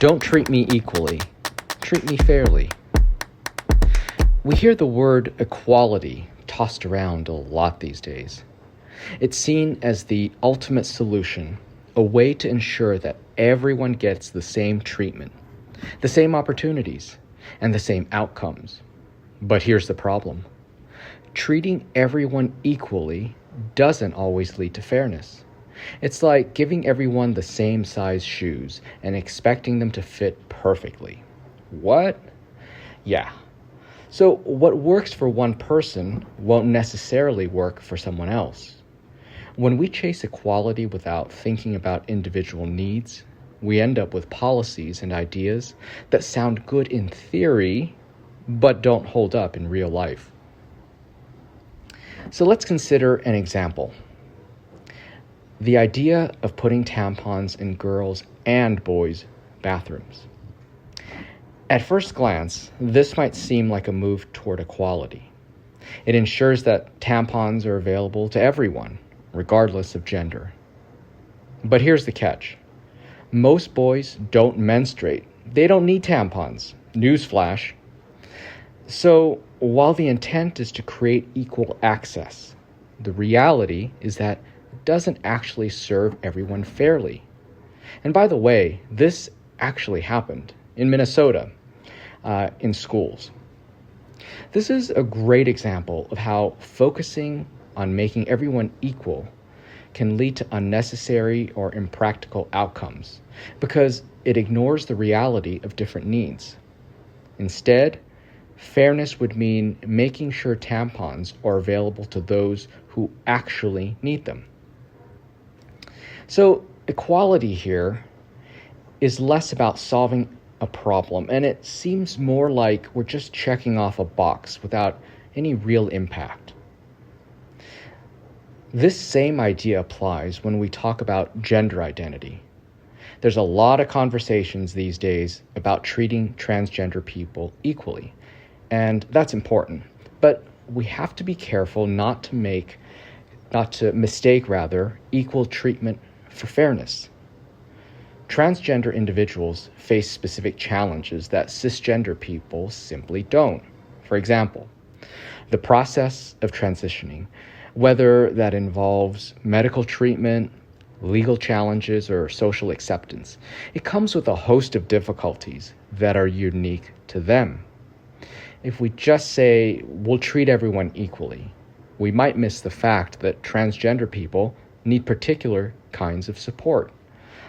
Don't treat me equally. Treat me fairly. We hear the word equality tossed around a lot these days. It's seen as the ultimate solution, a way to ensure that everyone gets the same treatment, the same opportunities, and the same outcomes. But here's the problem. Treating everyone equally doesn't always lead to fairness. It's like giving everyone the same size shoes and expecting them to fit perfectly. What? Yeah. So what works for one person won't necessarily work for someone else. When we chase equality without thinking about individual needs, we end up with policies and ideas that sound good in theory, but don't hold up in real life. So let's consider an example. The idea of putting tampons in girls' and boys' bathrooms. At first glance, this might seem like a move toward equality. It ensures that tampons are available to everyone, regardless of gender. But here's the catch. Most boys don't menstruate. They don't need tampons. Newsflash. So, while the intent is to create equal access, the reality is that it doesn't actually serve everyone fairly. And by the way, this actually happened in Minnesota, in schools. This is a great example of how focusing on making everyone equal can lead to unnecessary or impractical outcomes because it ignores the reality of different needs. Instead, fairness would mean making sure tampons are available to those who actually need them. So, equality here is less about solving a problem, and it seems more like we're just checking off a box without any real impact. This same idea applies when we talk about gender identity. There's a lot of conversations these days about treating transgender people equally, and that's important. But we have to be careful not to mistake equal treatment for fairness. Transgender individuals face specific challenges that cisgender people simply don't. For example, the process of transitioning, whether that involves medical treatment, legal challenges, or social acceptance, it comes with a host of difficulties that are unique to them. If we just say, we'll treat everyone equally, we might miss the fact that transgender people need particular kinds of support,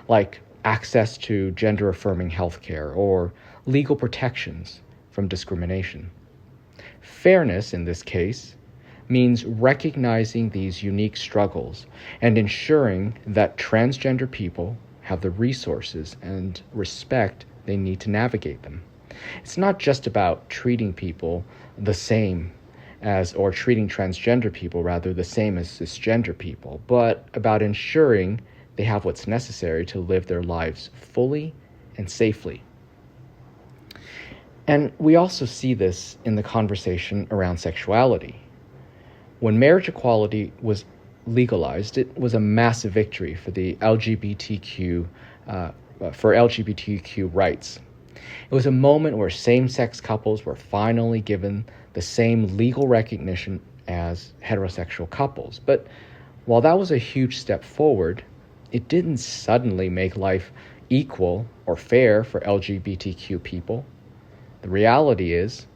like access to gender-affirming healthcare or legal protections from discrimination. Fairness, in this case, means recognizing these unique struggles and ensuring that transgender people have the resources and respect they need to navigate them. It's not just about treating people the same or treating transgender people the same as cisgender people, but about ensuring they have what's necessary to live their lives fully and safely. And we also see this in the conversation around sexuality. When marriage equality was legalized, it was a massive victory for the LGBTQ rights. It was a moment where same-sex couples were finally given the same legal recognition as heterosexual couples. But while that was a huge step forward, it didn't suddenly make life equal or fair for LGBTQ people. The reality is,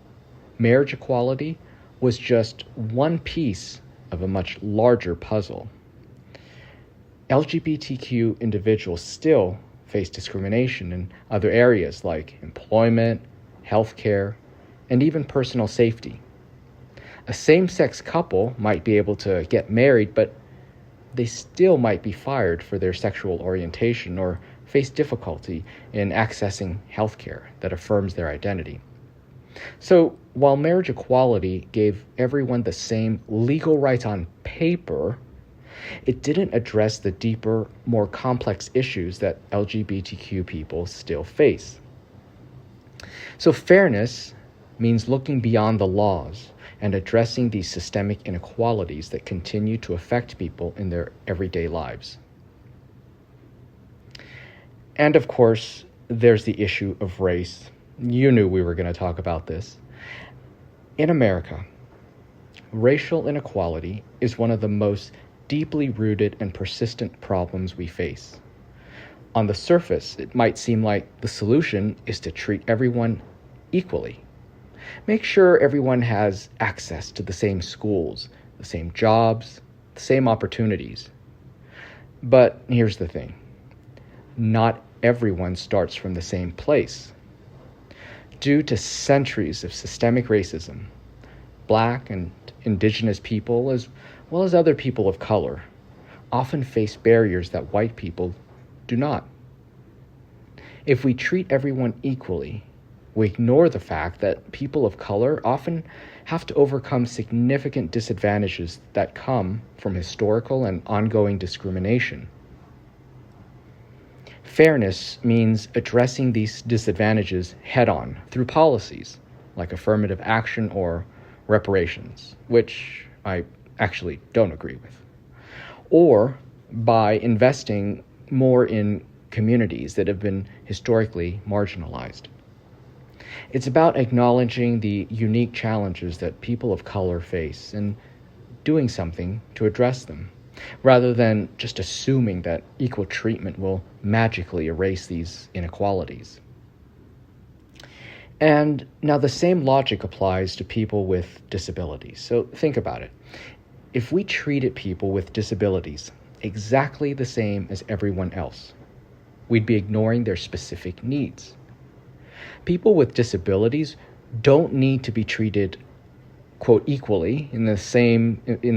marriage equality was just one piece of a much larger puzzle. LGBTQ individuals still face discrimination in other areas like employment, healthcare, and even personal safety. A same-sex couple might be able to get married, but they still might be fired for their sexual orientation or face difficulty in accessing healthcare that affirms their identity. So, while marriage equality gave everyone the same legal rights on paper, it didn't address the deeper, more complex issues that LGBTQ people still face. So, fairness means looking beyond the laws and addressing these systemic inequalities that continue to affect people in their everyday lives. And of course, there's the issue of race. You knew we were going to talk about this. In America, racial inequality is one of the most deeply rooted and persistent problems we face. On the surface, it might seem like the solution is to treat everyone equally. Make sure everyone has access to the same schools, the same jobs, the same opportunities. But here's the thing. Not everyone starts from the same place. Due to centuries of systemic racism, Black and Indigenous people, as well as other people of color, often face barriers that white people do not. If we treat everyone equally, we ignore the fact that people of color often have to overcome significant disadvantages that come from historical and ongoing discrimination. Fairness means addressing these disadvantages head-on through policies like affirmative action or reparations, which I actually don't agree with, or by investing more in communities that have been historically marginalized. It's about acknowledging the unique challenges that people of color face and doing something to address them, rather than just assuming that equal treatment will magically erase these inequalities. And now the same logic applies to people with disabilities. So think about it. If we treated people with disabilities exactly the same as everyone else, we'd be ignoring their specific needs. People with disabilities don't need to be treated, quote, equally in the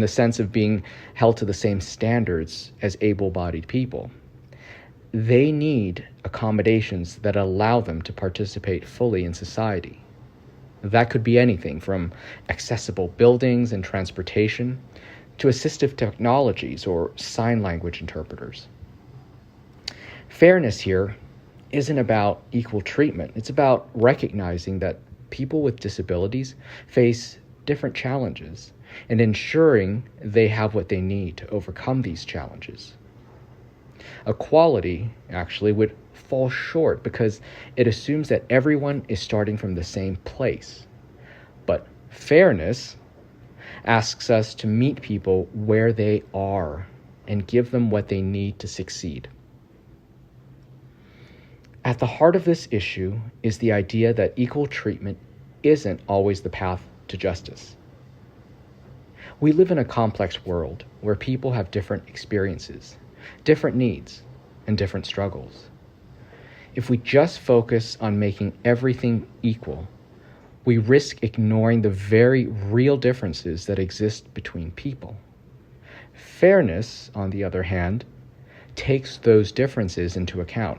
sense of being held to the same standards as able-bodied people. They need accommodations that allow them to participate fully in society. That could be anything from accessible buildings and transportation to assistive technologies or sign language interpreters. Fairness here isn't about equal treatment. It's about recognizing that people with disabilities face different challenges and ensuring they have what they need to overcome these challenges. Equality actually would fall short because it assumes that everyone is starting from the same place. But fairness asks us to meet people where they are and give them what they need to succeed. At the heart of this issue is the idea that equal treatment isn't always the path to justice. We live in a complex world where people have different experiences, different needs, and different struggles. If we just focus on making everything equal, we risk ignoring the very real differences that exist between people. Fairness, on the other hand, takes those differences into account.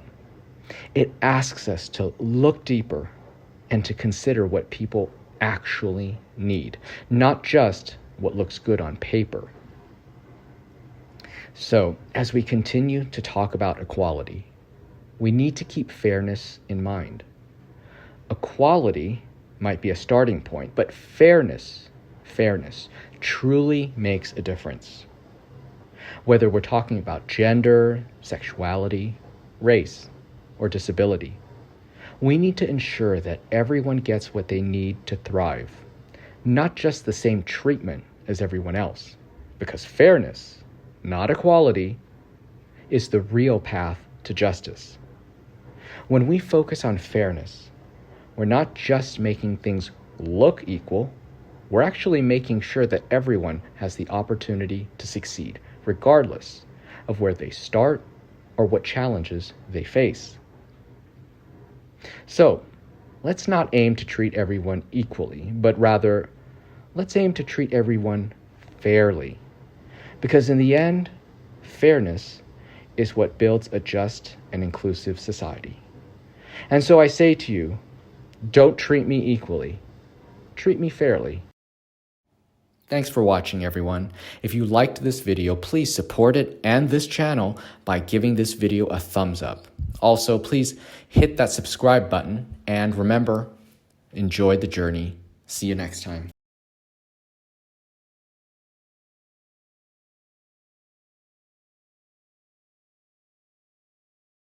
It asks us to look deeper and to consider what people actually need, not just what looks good on paper. So, as we continue to talk about equality, we need to keep fairness in mind. Equality might be a starting point, but fairness truly makes a difference. Whether we're talking about gender, sexuality, race, or disability, we need to ensure that everyone gets what they need to thrive, not just the same treatment as everyone else, because fairness, not equality, is the real path to justice. When we focus on fairness, we're not just making things look equal, we're actually making sure that everyone has the opportunity to succeed, regardless of where they start or what challenges they face. So, let's not aim to treat everyone equally, but rather, let's aim to treat everyone fairly. Because in the end, fairness is what builds a just and inclusive society. And so I say to you, don't treat me equally, treat me fairly. Thanks for watching, everyone. If you liked this video, please support it and this channel by giving this video a thumbs up. Also, please hit that subscribe button, and remember, enjoy the journey. See you next time.